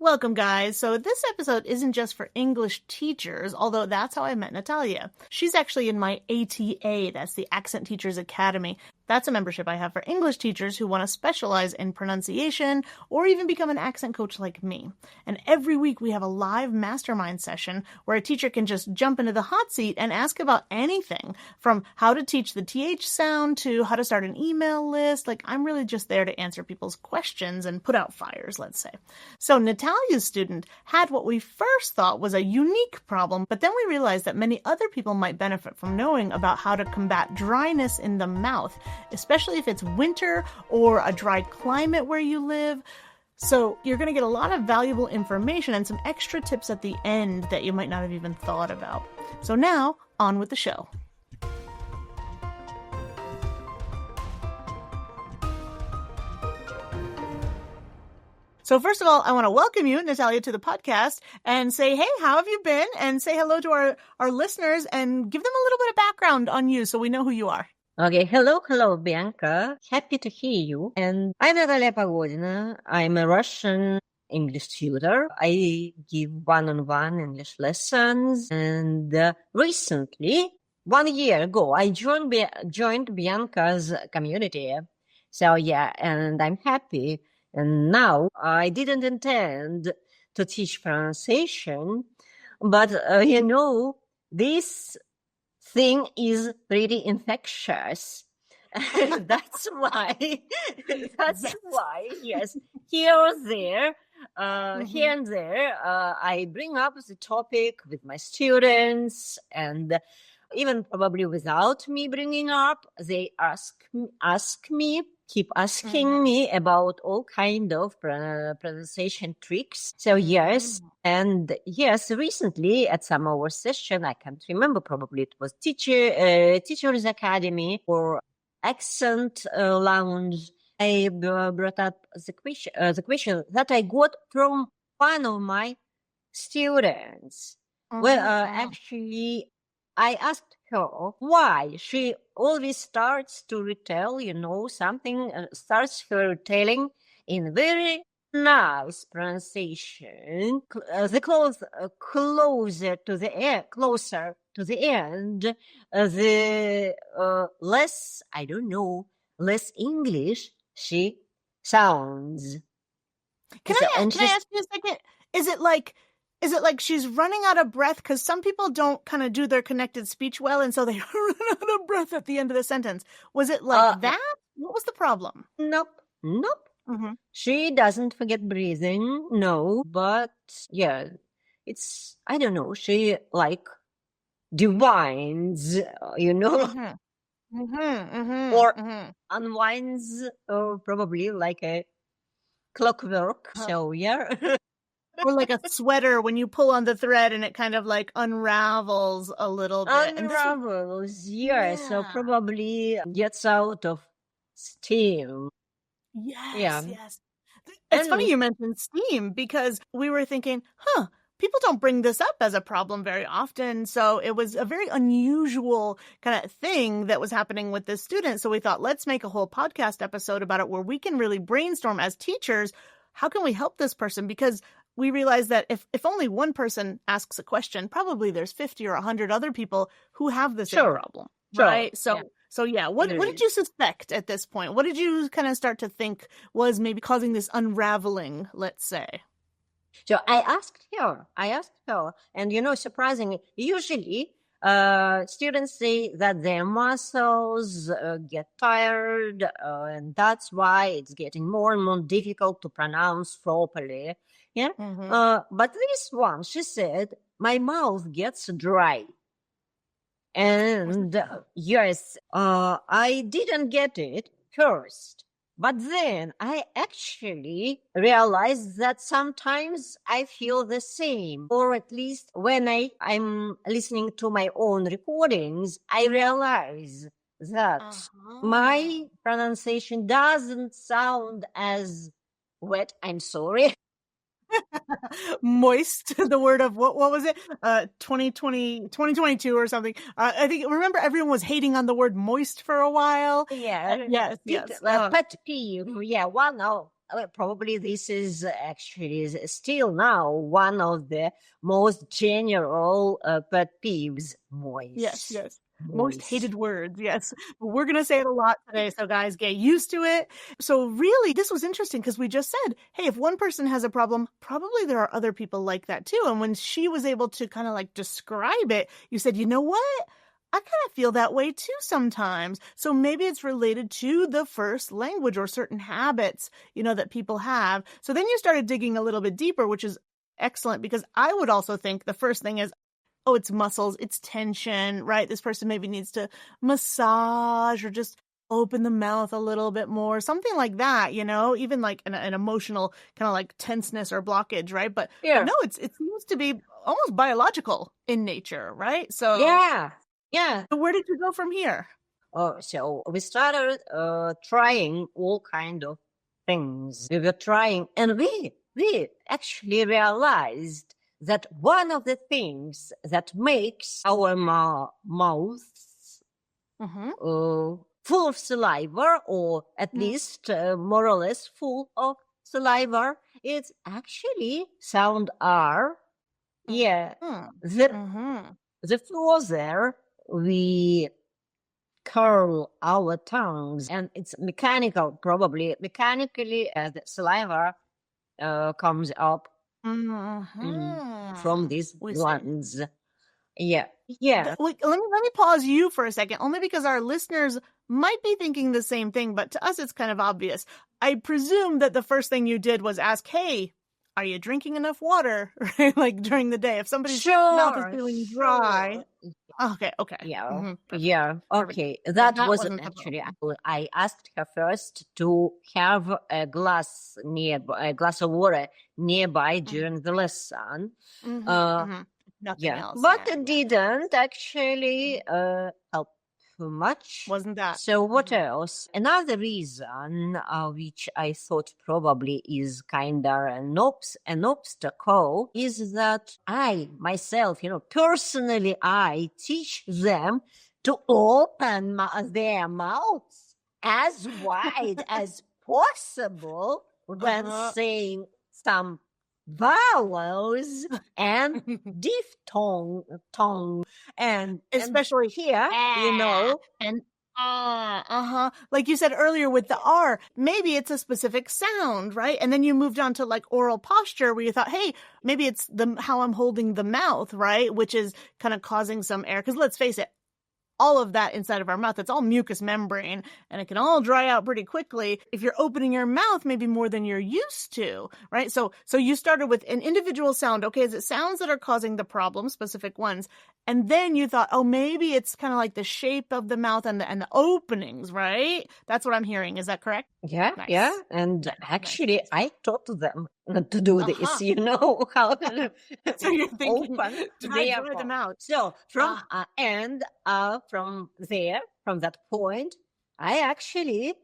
Welcome, guys. So this episode isn't just for English teachers, although that's how I met Natalia. She's actually in my ATA, that's the Accent Teachers Academy. That's a membership I have for English teachers who want to specialize in pronunciation or even become an accent coach like me. And every week we have a live mastermind session where a teacher can just jump into the hot seat and ask about anything, from how to teach the TH sound to how to start an email list. Like, I'm really just there to answer people's questions and put out fires, let's say. So Natalia's student had what we first thought was a unique problem, but then we realized that many other people might benefit from knowing about how to combat dryness in the mouth, especially if it's winter or a dry climate where you live. So you're going to get a lot of valuable information and some extra tips at the end that you might not have even thought about. So now, on with the show. So first of all, I want to welcome you, Natalia, to the podcast and say, hey, how have you been? And say hello to our listeners and give them a little bit of background on you so we know who you are. Okay, hello, Bianca. Happy to hear you. And I'm Natalia Pagodina. I'm a Russian English tutor. I give one-on-one English lessons. And recently, 1 year ago, I joined Bianca's community. So yeah, and I'm happy. And now I didn't intend to teach pronunciation, but this thing is pretty infectious. That's why, yes, here and there, I bring up the topic with my students, and even probably without me bringing up, they keep asking me about all kind of pronunciation tricks. So yes, and yes, recently at some our session, I can't remember, probably it was Teachers Academy or Accent Lounge, I brought up the question that I got from one of my students. Actually, I asked her why she always starts to retell, something, starts her retelling in very nice pronunciation. Closer to the end, the less English she sounds. Can I ask you a second? Is it like she's running out of breath? Because some people don't kind of do their connected speech well, and so they run out of breath at the end of the sentence. Was it like that? What was the problem? Nope. Mm-hmm. She doesn't forget breathing, no. But yeah, it's, I don't know, she like divines, or unwinds, or probably like a clockwork. So yeah. Or like a sweater when you pull on the thread and it kind of like unravels a little bit. Yeah. So probably gets out of steam. Yes. It's funny you mentioned steam, because we were thinking, people don't bring this up as a problem very often. So it was a very unusual kind of thing that was happening with this student. So we thought, let's make a whole podcast episode about it where we can really brainstorm as teachers. How can we help this person? Because we realized that if only one person asks a question, probably there's 50 or 100 other people who have the same problem, right? So what did you suspect at this point? What did you kind of start to think was maybe causing this unraveling, let's say? So I asked her, and surprisingly, usually students say that their muscles get tired, and that's why it's getting more and more difficult to pronounce properly. Yeah. But this one, she said, my mouth gets dry. And yes, I didn't get it first. But then I actually realized that sometimes I feel the same, or at least when I'm listening to my own recordings, I realize that my pronunciation doesn't sound as wet. I'm sorry. Moist, the word of what was it? 2022 or something. I think, remember, everyone was hating on the word moist for a while. Yeah. Yes. Pet peeve. Yeah, one of probably this is actually still now one of the most general pet peeves. Yes, Moist. yes. Most Moist. hated words, yes. We're going to say it a lot today, so guys, get used to it. So really, this was interesting because we just said, hey, if one person has a problem, probably there are other people like that too. And when she was able to kind of like describe it, you said, you know what? I kind of feel that way too sometimes. So maybe it's related to the first language or certain habits, that people have. So then you started digging a little bit deeper, which is excellent because I would also think the first thing is, oh, it's muscles, it's tension, right? This person maybe needs to massage or just open the mouth a little bit more, something like that, even like an emotional kind of like tenseness or blockage, right? But Yeah. no, it seems to be almost biological in nature, right? So Yeah. where did you go from here? So we started trying all kind of things. We were trying, and we actually realized that one of the things that makes our mouths Mm-hmm. full of saliva, or at least more or less full of saliva, is actually sound R. Yeah, Mm-hmm. the further we curl our tongues, and it's probably mechanically, the saliva comes up from Mm-hmm. these We see. glands. Yeah. Let me pause you for a second, only because our listeners might be thinking the same thing, but to us it's kind of obvious. I presume that the first thing you did was ask, "Hey, are you drinking enough water?" Right? Like during the day, if somebody's mouth is feeling dry. Okay. Yeah, Perfect. okay. But That that was wasn't the actually, problem. I asked her first to have a glass of water nearby during the lesson. Nothing Yeah, else. but Yeah. it didn't actually help too much. Wasn't that? So what else? Another reason, which I thought probably is kind of an obstacle, is that I myself, personally, I teach them to open their mouths as wide as possible when saying some vowels and diphthong, and Especially here, and like you said earlier with the R, maybe it's a specific sound, right? And then you moved on to like oral posture where you thought, hey, maybe it's how I'm holding the mouth, right? Which is kind of causing some air. Because let's face it, all of that inside of our mouth, it's all mucous membrane and it can all dry out pretty quickly if you're opening your mouth maybe more than you're used to, right? So you started with an individual sound. Okay, is it sounds that are causing the problem, specific ones? And then you thought, oh, maybe it's kind of like the shape of the mouth and the openings, right? That's what I'm hearing. Is that correct? Yeah, Nice. and Nice. actually, I taught them to do this. How to So you're thinking, open dry their them mouth. out. So from from that point, I actually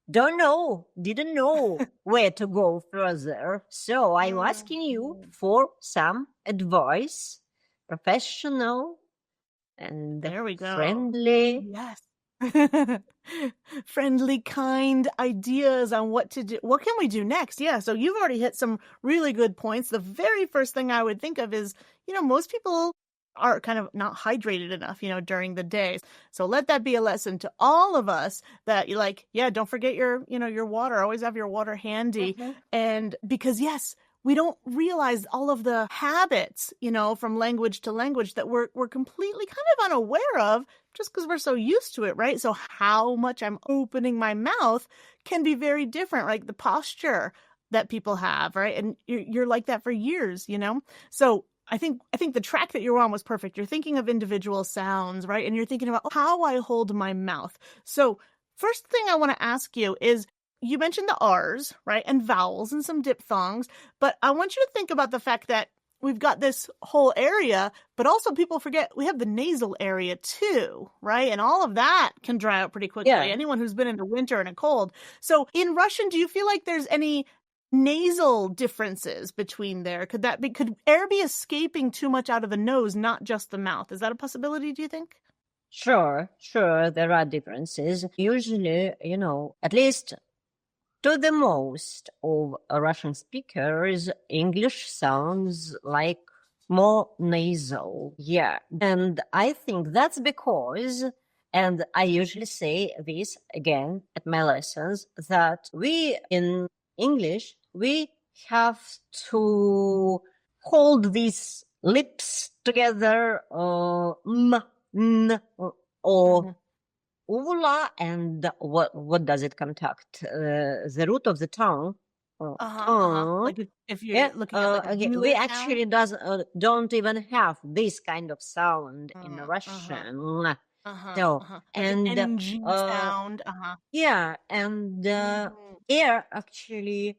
didn't know where to go further. So I'm asking you for some advice, professional and There we go. friendly. Yes. Friendly, kind ideas on what to do. What can we do next? Yeah. So you've already hit some really good points. The very first thing I would think of is, most people are kind of not hydrated enough, during the day. So let that be a lesson to all of us that you don't forget your water. Always have your water handy. And because yes, we don't realize all of the habits, from language to language that we're completely kind of unaware of just because we're so used to it, right? So how much I'm opening my mouth can be very different, like the posture that people have, right? And you're like that for years, So I think the track that you're on was perfect. You're thinking of individual sounds, right? And you're thinking about how I hold my mouth. So first thing I want to ask you is, you mentioned the R's, right? And vowels and some diphthongs, but I want you to think about the fact that we've got this whole area, but also people forget we have the nasal area too, right? And all of that can dry out pretty quickly. Yeah. Anyone who's been in the winter and a cold. So in Russian, do you feel like there's any nasal differences between there? Could air be escaping too much out of the nose, not just the mouth? Is that a possibility, do you think? Sure, there are differences. Usually, at least to the most of Russian speakers, English sounds like more nasal. Yeah. And I think that's because, and I usually say this again at my lessons, that we in English, we have to hold these lips together, or ula, and what does it contact? The root of the tongue. Like if Yeah. you're looking at like a Okay. G We sound. actually don't even have this kind of sound in Uh-huh. Russian. So Like an and NG sound. yeah, and Mhm. air actually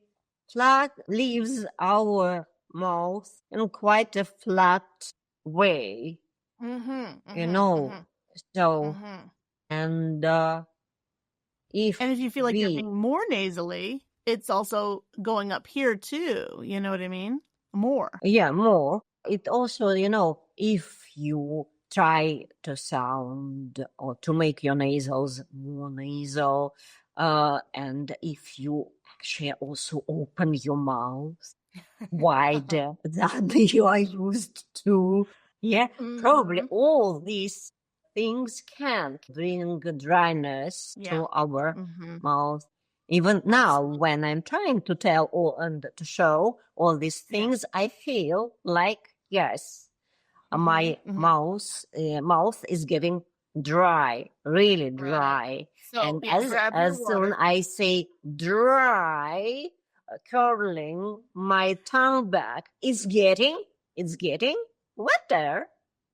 leaves our mouth in quite a flat way, Mhm. you Mhm. know. Mhm. So Mhm. and if And if you feel like you're we being more nasally, it's also going up here too. You know what I mean? More. Yeah, more. It also, if you try to sound or to make your nasals more nasal, and if you actually also open your mouth wider than you are used to, yeah, probably Mhm. all these things can bring dryness Yeah. to our Mhm. mouth. Even now, Absolutely. when I'm trying to tell all and to show all these Yeah. things, I feel like, yes, Mhm. my Mhm. mouth is getting dry, really Right. dry. So, And yeah, as grab your as soon water. I say dry, curling my tongue back, it's getting wetter.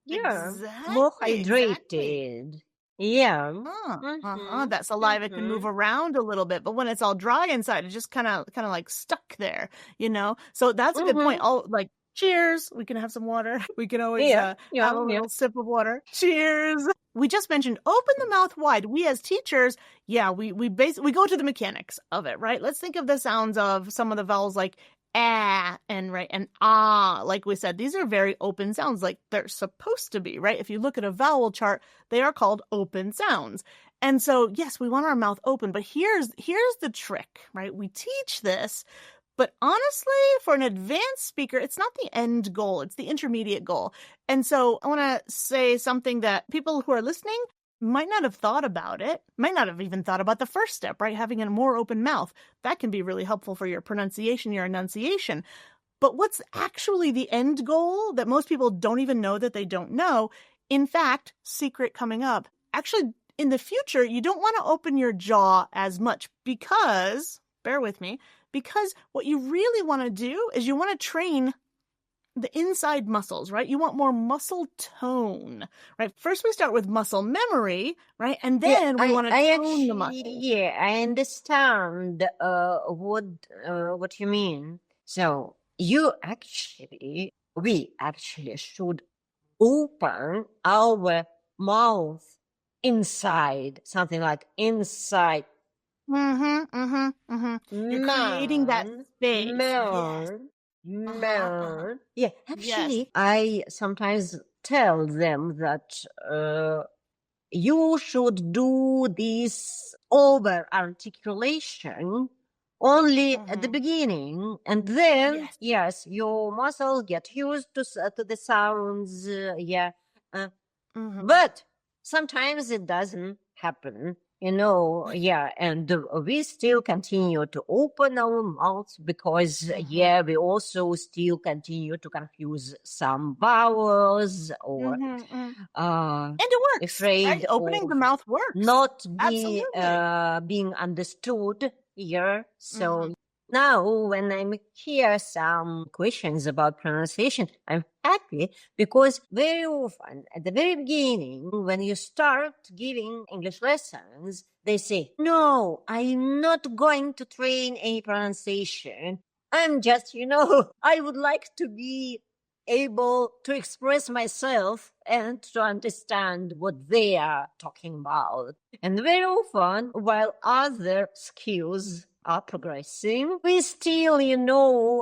Yeah, more Exactly, exactly. hydrated. Yeah. Uh-huh. Mm-hmm. That saliva can Mm-hmm. move around a little bit, but when it's all dry inside, it's just kind of like stuck there, you know? So that's a good point. Mm-hmm. Oh, like cheers. We can have some water. We can always Yeah, yeah, have a yeah. little sip of water. Cheers. We just mentioned open the mouth wide. We as teachers, yeah, we go to the mechanics of it, right? Let's think of the sounds of some of the vowels like ah and ah. Like we said, these are very open sounds, like they're supposed to be, right? If you look at a vowel chart, they are called open sounds. And so, yes, we want our mouth open, but here's the trick, right? We teach this, but honestly, for an advanced speaker, it's not the end goal, it's the intermediate goal. And so, I want to say something that people who are listening might not have thought about it, might not have even thought about the first step, right? Having a more open mouth. That can be really helpful for your pronunciation, your enunciation. But what's actually the end goal that most people don't even know that they don't know? In fact, secret coming up. Actually, in the future, you don't want to open your jaw as much because, bear with me, because what you really want to do is you want to train the inside muscles, right? You want more muscle tone, right? First, we start with muscle memory, right? And Yeah, then we I want to I tone the actually muscle. yeah, I understand what you mean. So we actually should open our mouth inside, something like inside You're creating that man, space. Yes. man, Uh-huh. man. Yeah, Yes. actually, I sometimes tell them that you should do this over articulation only at the Mm-hmm. beginning, and then Yes. yes, your muscles get used to the sounds. Yeah, uh, Mm-hmm. but sometimes it doesn't happen, yeah, and we still continue to open our mouths because, Mm-hmm. yeah, we also still continue to confuse some vowels or Mm-hmm. uh, And it works, right? afraid Opening of the mouth works. not Absolutely. being understood here. Mm-hmm. So now when I'm hear some questions about pronunciation, I'm happy because very often at the very beginning, when you start giving English lessons, they say, no, I'm not going to train any pronunciation. I'm just, I would like to be able to express myself and to understand what they are talking about. And very often, while other skills are progressing, we still,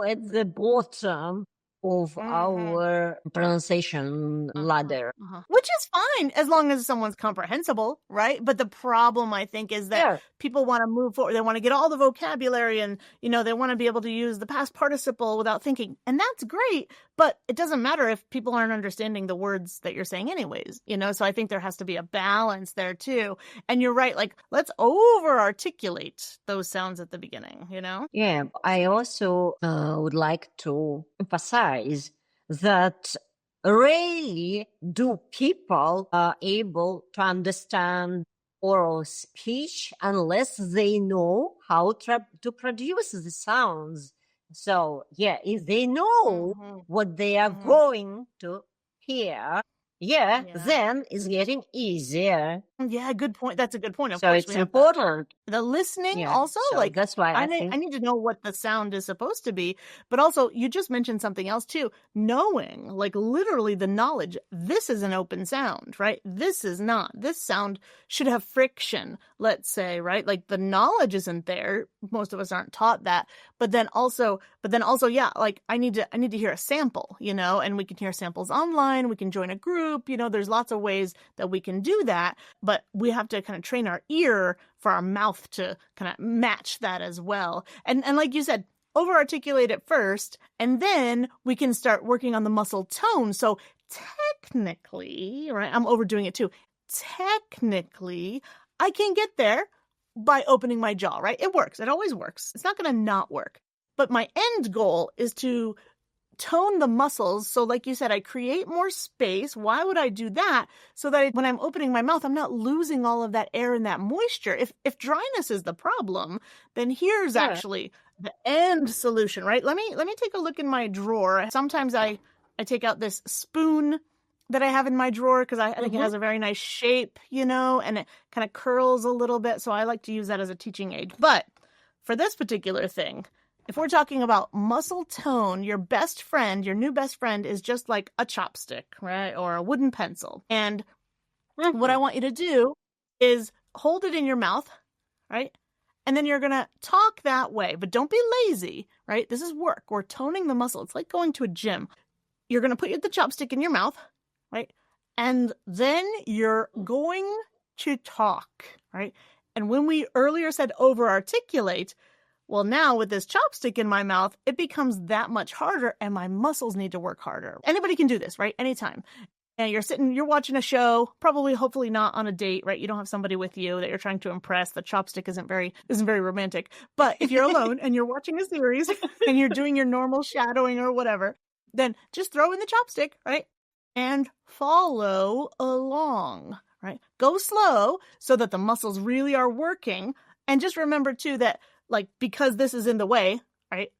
at the bottom of our pronunciation ladder. Which is fine as long as someone's comprehensible, right? But the problem, I think, is that people want to move forward. They want to get all the vocabulary and, they want to be able to use the past participle without thinking. And that's great, but it doesn't matter if people aren't understanding the words that you're saying anyways, So I think there has to be a balance there too. And you're right, like, let's over-articulate those sounds at the beginning, Yeah, I also would like to emphasize that rarely do people able to understand oral speech unless they know how to produce the sounds. So, if they know what they are going to hear, then it's getting easier. Yeah, good point. That's a good point. Of So course, it's important. The listening also, so like, that's why I need to know what the sound is supposed to be. But also, you just mentioned something else too. Knowing, like, literally the knowledge, this is an open sound, right? This is not. This sound should have friction, let's say, right? Like, the knowledge isn't there. Most of us aren't taught that. But then also, yeah, like, I need to hear a sample, and we can hear samples online. We can join a group, there's lots of ways that we can do that. But we have to kind of train our ear for our mouth to kind of match that as well. And like you said, over-articulate it first, and then we can start working on the muscle tone. So technically, right, I'm overdoing it too. Technically, I can get there by opening my jaw, right? It works. It always works. It's not going to not work. But my end goal is to tone the muscles. So like you said, I create more space. Why would I do that? So that when I'm opening my mouth, I'm not losing all of that air and that moisture. If dryness is the problem, then here's actually the end solution, right? Let me take a look in my drawer. Sometimes I take out this spoon that I have in my drawer because I think it has a very nice shape, and it kind of curls a little bit. So I like to use that as a teaching aid. But for this particular thing, if we're talking about muscle tone, your best friend, your new best friend is just like a chopstick, right? Or a wooden pencil. And what I want you to do is hold it in your mouth, right? And then you're going to talk that way, but don't be lazy, right? This is work. We're toning the muscle. It's like going to a gym. You're going to put the chopstick in your mouth, right? And then you're going to talk, right? And when we earlier said over-articulate, well, now with this chopstick in my mouth, it becomes that much harder and my muscles need to work harder. Anybody can do this, right? Anytime. And you're watching a show, probably, hopefully not on a date, right? You don't have somebody with you that you're trying to impress. The chopstick isn't very romantic. But if you're alone and you're watching a series and you're doing your normal shadowing or whatever, then just throw in the chopstick, right? And follow along, right? Go slow so that the muscles really are working. And just remember too that, like, because this is in the way, right?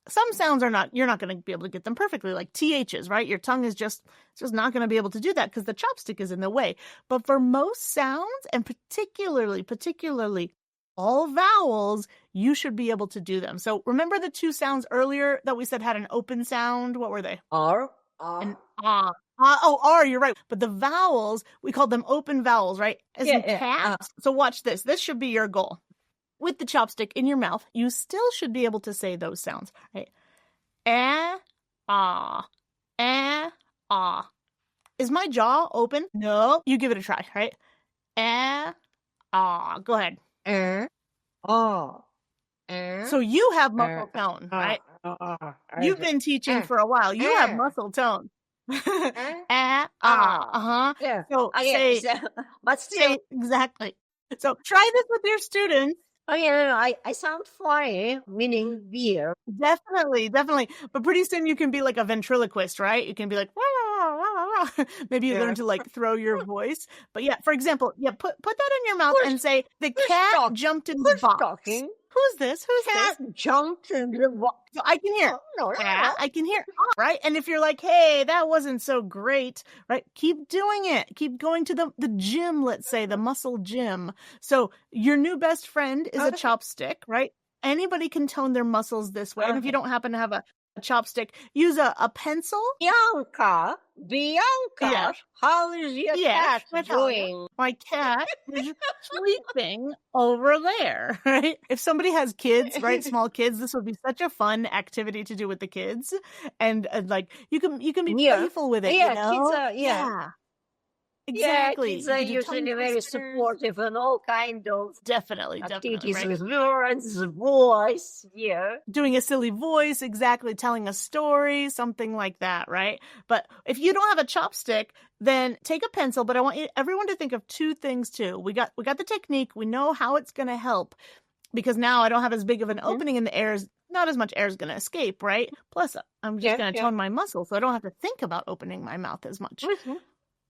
Some sounds you're not going to be able to get them perfectly, like THs, right? Your tongue is just not going to be able to do that because the chopstick is in the way. But for most sounds, and particularly all vowels, you should be able to do them. So remember the two sounds earlier that we said had an open sound? What were they? R. And ah. R, you're right. But the vowels, we called them open vowels, right? As in cat. So watch this. This should be your goal. With the chopstick in your mouth, you still should be able to say those sounds, right? Ah. Is my jaw open? No. You give it a try, right? Go ahead. So you have muscle tone, right? You've been teaching for a while. You have muscle tone. Yeah. So Okay, but still, exactly. So try this with your students. Oh yeah, I sound funny, meaning beer. Definitely. But pretty soon you can be like a ventriloquist, right? You can be like, wah, wah, wah. Maybe you learn to like throw your voice. But yeah, for example, put that in your mouth and say, the cat jumped in the box. Talking? Who's this? Cat jumped in the box. So I can hear. I can hear. Right? And if you're like, hey, that wasn't so great, right? Keep doing it. Keep going to the gym, let's say, the muscle gym. So your new best friend is a chopstick, right? Anybody can tone their muscles this way. And if you don't happen to have a chopstick, use a pencil. Bianca, Yes. how is your Yes, cat Natalia. doing? My cat is sleeping over there, right? If somebody has kids, right, small kids, this would be such a fun activity to do with the kids. And like you can be Yeah. playful with it, Yeah, kids are, Yeah. yeah, Exactly. kids You are could do tongue usually very twisters. supportive and all kind of Definitely, activities right? with words, voice. Yeah. Doing a silly voice, exactly, telling a story, something like that, right? But if you don't have a chopstick, then take a pencil. But I want everyone to think of two things too. We got the technique. We know how it's going to help because now I don't have as big of an opening in the air. Not as much air is going to escape, right? Plus, I'm just going to tone my muscles, so I don't have to think about opening my mouth as much.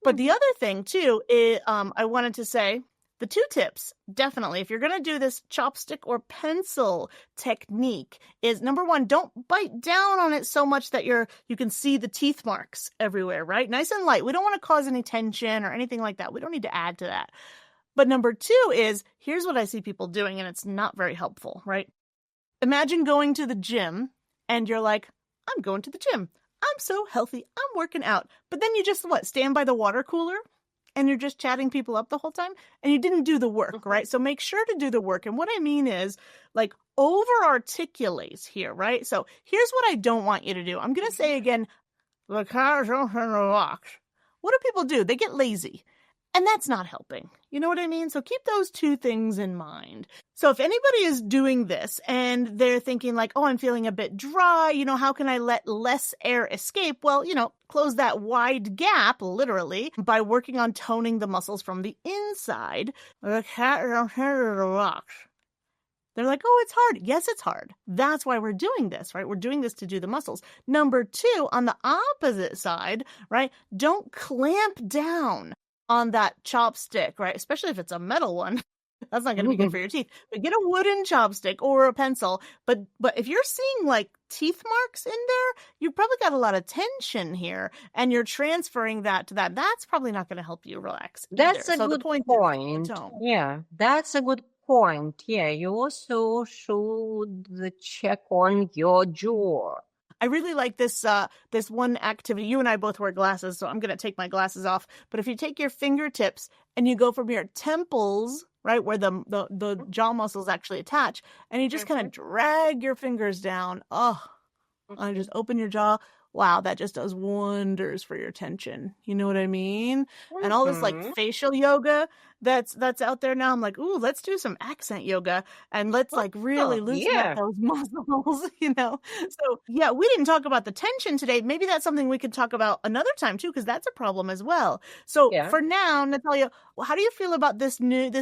But the other thing too is, I wanted to say, the two tips, definitely, if you're going to do this chopstick or pencil technique, is number one, don't bite down on it so much that you can see the teeth marks everywhere, right? Nice and light. We don't want to cause any tension or anything like that. We don't need to add to that. But number two is, here's what I see people doing, and it's not very helpful, right? Imagine going to the gym, and you're like, I'm going to the gym. I'm so healthy. I'm working out. But then you just, stand by the water cooler? And you're just chatting people up the whole time and you didn't do the work, right? So make sure to do the work. And what I mean is like over articulate here, right? So here's what I don't want you to do. I'm going to say again, the cars off in the rocks. What do people do? They get lazy. And that's not helping. You know what I mean? So keep those two things in mind. So if anybody is doing this and they're thinking like, oh, I'm feeling a bit dry, how can I let less air escape? Well, close that wide gap, literally, by working on toning the muscles from the inside. The cat rocks. They're like, oh, it's hard. Yes, it's hard. That's why we're doing this, right? We're doing this to do the muscles. Number two, on the opposite side, right? Don't clamp down on that chopstick, right? Especially if it's a metal one. That's not going to be good for your teeth. But get a wooden chopstick or a pencil. But if you're seeing like teeth marks in there, you've probably got a lot of tension here, and you're transferring that to that. That's probably not going to help you relax. That's either. a good point. Yeah, that's a good point. Yeah, you also should check on your jaw. I really like this this one activity. You and I both wear glasses, so I'm going to take my glasses off. But if you take your fingertips and you go from your temples, right, where the jaw muscles actually attach, and you just kind of drag your fingers down, and just open your jaw. Wow, that just does wonders for your tension. You know what I mean? And all this like facial yoga that's out there now. I'm like, ooh, let's do some accent yoga and let's like really loosen up those muscles, So yeah, we didn't talk about the tension today. Maybe that's something we could talk about another time too, because that's a problem as well. So for now, Natalia, how do you feel about this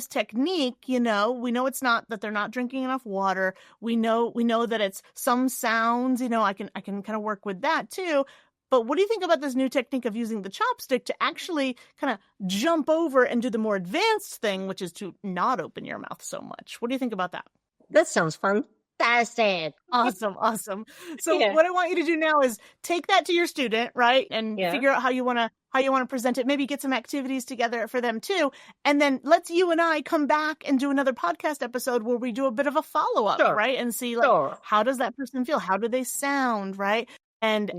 technique? We know it's not that they're not drinking enough water. We know that it's some sounds, I can kind of work with that too. But what do you think about this new technique of using the chopstick to actually kind of jump over and do the more advanced thing, which is to not open your mouth so much? What do you think about that? That sounds fantastic. Awesome. So what I want you to do now is take that to your student, right? And figure out how you want to present it. Maybe get some activities together for them too. And then let's you and I come back and do another podcast episode where we do a bit of a follow-up, right? And see how does that person feel? How do they sound, right? And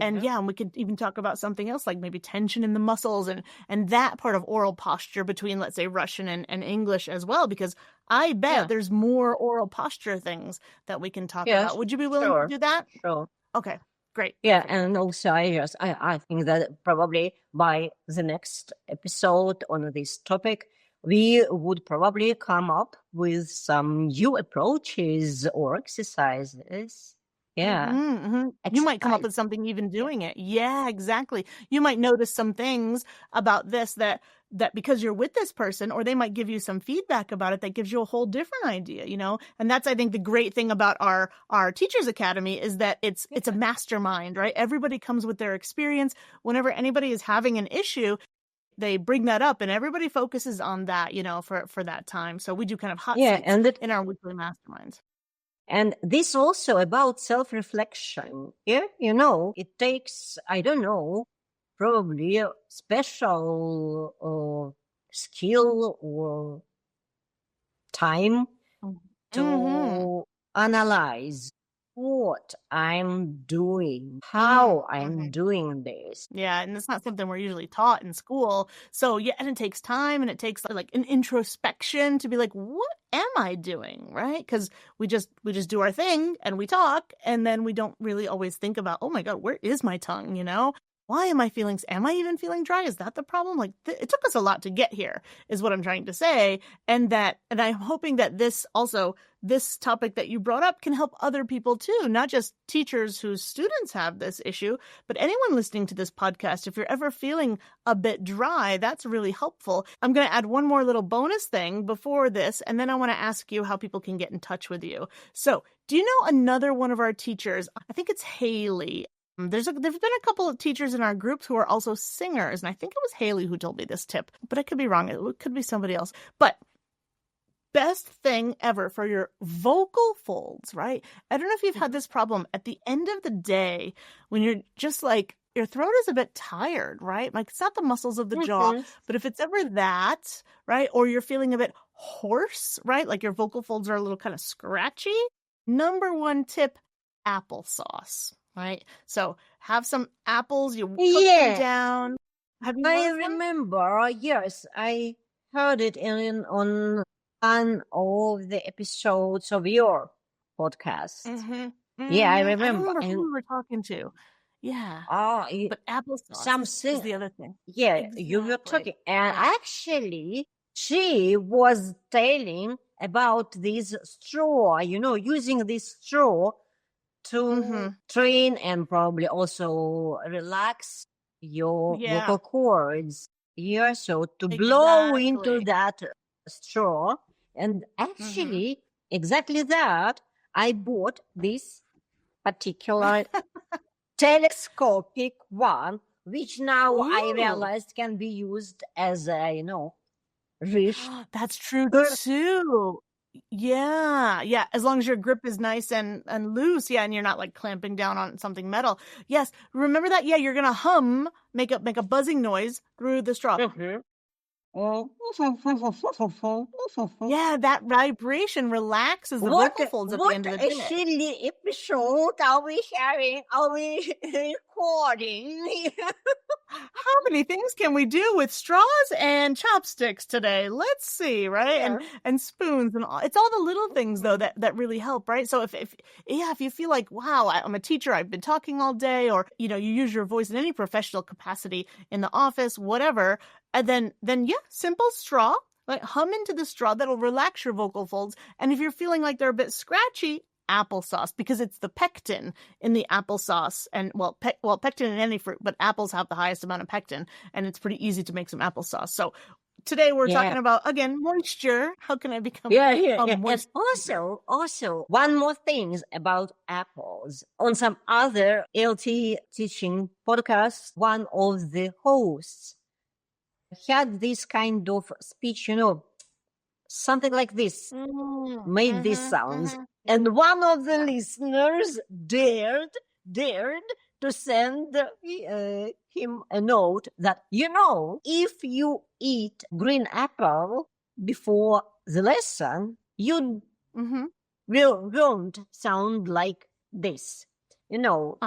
we could even talk about something else like maybe tension in the muscles and that part of oral posture between, let's say, Russian and English as well, because I bet there's more oral posture things that we can talk about. Would you be willing to do that? Sure. Okay, great. Yeah, and also I think that probably by the next episode on this topic, we would probably come up with some new approaches or exercises. Yeah. You might come up with something even doing it. Yeah, exactly. You might notice some things about this that because you're with this person, or they might give you some feedback about it that gives you a whole different idea, And that's, I think, the great thing about our Teachers Academy is that it's a mastermind, right? Everybody comes with their experience. Whenever anybody is having an issue, they bring that up and everybody focuses on that, for that time. So we do kind of hot seats in our weekly masterminds. And this also about self-reflection. Yeah, it takes, I don't know, probably a special skill or time to analyze what I'm doing, how I'm doing this. Yeah, and it's not something we're usually taught in school. So yeah, and it takes time and it takes like an introspection to be like, what am I doing? Right? Because we just do our thing and we talk, and then we don't really always think about, oh my God, where is my tongue? Why am I feeling, am I even feeling dry? Is that the problem? Like it took us a lot to get here is what I'm trying to say. And I'm hoping that this topic that you brought up can help other people too, not just teachers whose students have this issue, but anyone listening to this podcast. If you're ever feeling a bit dry, that's really helpful. I'm going to add one more little bonus thing before this, and then I want to ask you how people can get in touch with you. So do you know another one of our teachers? I think it's Haley. There's been a couple of teachers in our groups who are also singers, and I think it was Haley who told me this tip, but I could be wrong. It could be somebody else. But best thing ever for your vocal folds, right? I don't know if you've had this problem at the end of the day when you're just like, your throat is a bit tired, right? Like it's not the muscles of the jaw, but if it's ever that, right? Or you're feeling a bit hoarse, right? Like your vocal folds are a little kind of scratchy. Number one tip, applesauce, right? So have some apples, you cook them down. I remember, yes, I heard it on one of the episodes of your podcast. Yeah, I remember. I don't remember who we were talking to. Yeah. But applesauce is the other thing. Yeah, exactly. You were talking. And actually, she was telling about this straw, using this straw to train and probably also relax your vocal cords. Yeah, so to blow into that straw. And actually, exactly that, I bought this particular telescopic one, which now I realized can be used as a, wrist. That's true too. Yeah. As long as your grip is nice and loose, and you're not like clamping down on something metal. Yes, remember that. Yeah, you're gonna hum, make a buzzing noise through the straw. Yeah, that vibration relaxes the vocal folds at the end of the day. What a silly episode are we sharing? Are we recording? How many things can we do with straws and chopsticks today? Let's see, right? Yeah. And spoons and all. It's all the little things though that really help, right? So if you feel like, wow, I'm a teacher, I've been talking all day, or you use your voice in any professional capacity in the office, whatever, and then simple straw, like hum into the straw, that'll relax your vocal folds. And if you're feeling like they're a bit scratchy, applesauce, because it's the pectin in the applesauce, and pectin in any fruit, but apples have the highest amount of pectin, and it's pretty easy to make some applesauce. So today we're talking about, again, moisture. How can I become moist? And also one more thing about apples. On some other LT teaching podcasts, one of the hosts had this kind of speech, something like this, made these sounds. And one of the listeners dared to send him a note that, if you eat green apple before the lesson, you won't sound like this. It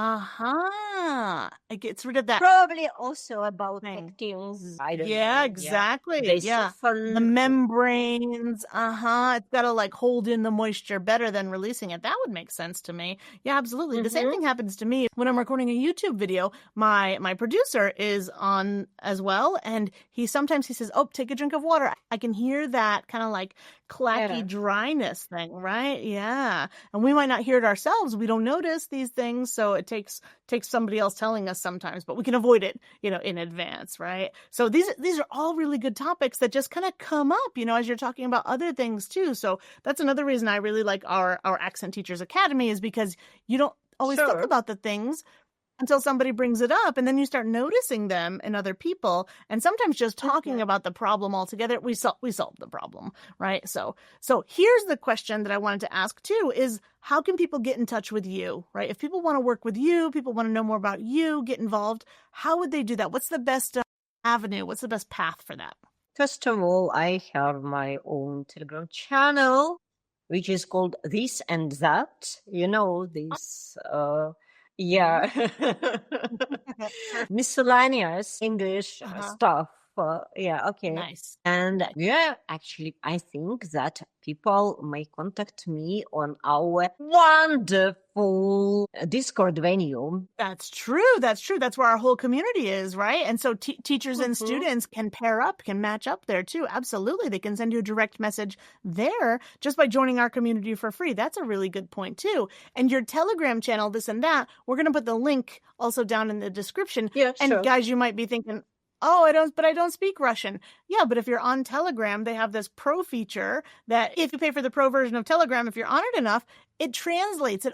gets rid of that. Probably also about pectins. I don't know. Yeah, exactly. The membranes. It's got to like hold in the moisture better than releasing it. That would make sense to me. Yeah, absolutely. The same thing happens to me when I'm recording a YouTube video. My producer is on as well, and he sometimes says, "Oh, take a drink of water." I can hear that kind of like clacky dryness thing, right? Yeah, and we might not hear it ourselves. We don't notice these things, so it takes somebody else telling us sometimes, but we can avoid it, in advance, right? So these are all really good topics that just kind of come up, as you're talking about other things too. So that's another reason I really like our Accent Teachers Academy, is because you don't always think about the things until somebody brings it up, and then you start noticing them in other people. And sometimes just talking about the problem altogether, we solve the problem, right? So here's the question that I wanted to ask too, is how can people get in touch with you, right? If people want to work with you, people want to know more about you, get involved, how would they do that? What's the best avenue? What's the best path for that? First of all, I have my own Telegram channel. which is called This and That. You know, this, yeah, Sure. miscellaneous English Uh-huh. stuff. Yeah, okay. Nice. And yeah, actually, I think that people may contact me on our wonderful Discord venue. That's true. That's true. That's where our whole community is, right? And so teachers and Mhm. students can pair up, can match up there too. Absolutely. They can send you a direct message there just by joining our community for free. That's a really good point too. And your Telegram channel, This and That, we're going to put the link also down in the description. Yeah, And sure. guys, you might be thinking, oh, I don't speak Russian. Yeah, but if you're on Telegram, they have this pro feature that if you pay for the pro version of Telegram, if you're on it enough, it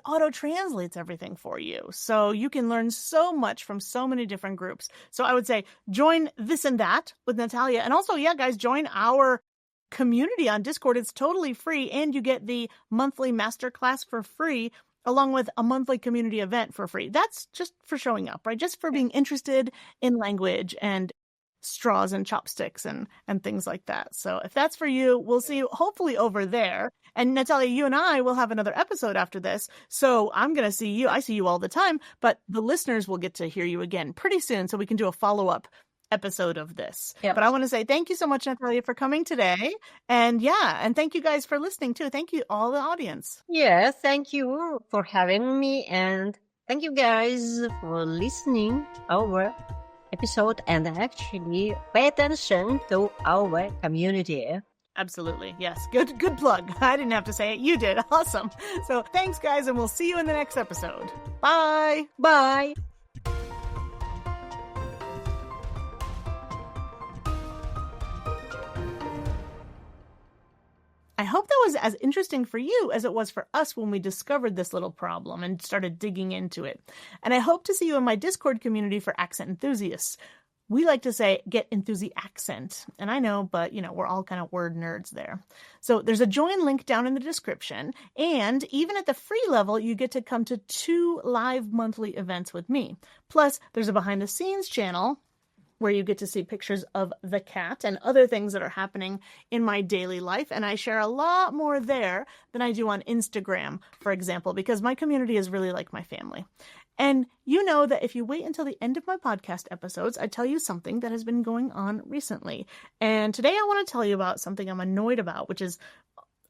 auto-translates everything for you. So you can learn so much from so many different groups. So I would say join This and That with Natalia. And also, yeah, guys, join our community on Discord. It's totally free. And you get the monthly masterclass for free, along with a monthly community event for free. That's just for showing up, right? Just for being interested in language and straws and chopsticks and things like that. So if that's for you, we'll see you hopefully over there. And Natalia, you and I will have another episode after this. So I'm going to see you. I see you all the time, but the listeners will get to hear you again pretty soon so we can do a follow-up episode of this. Yep. But I want to say thank you so much, Natalia, for coming today. And yeah, and thank you guys for listening too. Thank you, all the audience. Yeah, thank you for having me, and thank you guys for listening our episode, and actually pay attention to our community. Absolutely. Yes. Good plug. I didn't have to say it. You did. Awesome. So thanks, guys, and we'll see you in the next episode. Bye. Bye. I hope that was as interesting for you as it was for us when we discovered this little problem and started digging into it. And I hope to see you in my Discord community for accent enthusiasts. We like to say get enthusi-accent. And I know, but we're all kind of word nerds there. So there's a join link down in the description. And even at the free level, you get to come to 2 live monthly events with me. Plus, there's a behind the scenes channel where you get to see pictures of the cat and other things that are happening in my daily life. And I share a lot more there than I do on Instagram, for example, because my community is really like my family. And you know that if you wait until the end of my podcast episodes, I tell you something that has been going on recently. And today I want to tell you about something I'm annoyed about, which is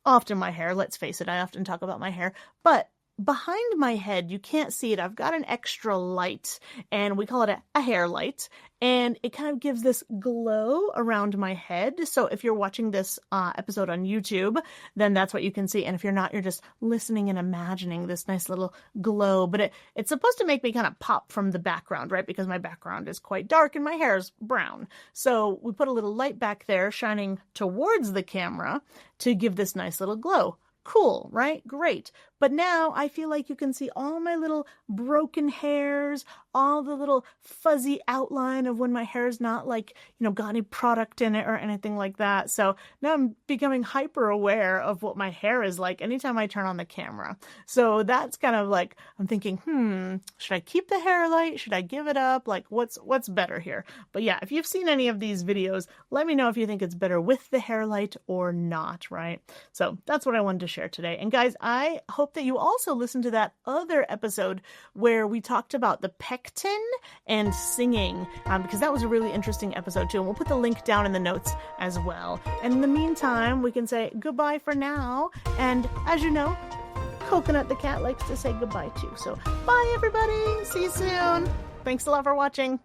often my hair. Let's face it, I often talk about my hair. But behind my head, you can't see it, I've got an extra light, and we call it a hair light, and it kind of gives this glow around my head. So if you're watching this episode on YouTube, then that's what you can see. And if you're not, you're just listening and imagining this nice little glow. But it's supposed to make me kind of pop from the background, right? Because my background is quite dark and my hair is brown. So we put a little light back there shining towards the camera to give this nice little glow. Cool, right? Great. But now I feel like you can see all my little broken hairs, all the little fuzzy outline of when my hair is not got any product in it or anything like that. So now I'm becoming hyper aware of what my hair is like anytime I turn on the camera. So that's kind of like, I'm thinking, should I keep the hair light? Should I give it up? Like what's better here? But yeah, if you've seen any of these videos, let me know if you think it's better with the hair light or not, right? So that's what I wanted to share today. And guys, I hope that you also listened to that other episode where we talked about the pectin and singing, because that was a really interesting episode too. And we'll put the link down in the notes as well. And in the meantime, we can say goodbye for now. And as you know, Coconut the cat likes to say goodbye too. So bye, everybody. See you soon. Thanks a lot for watching.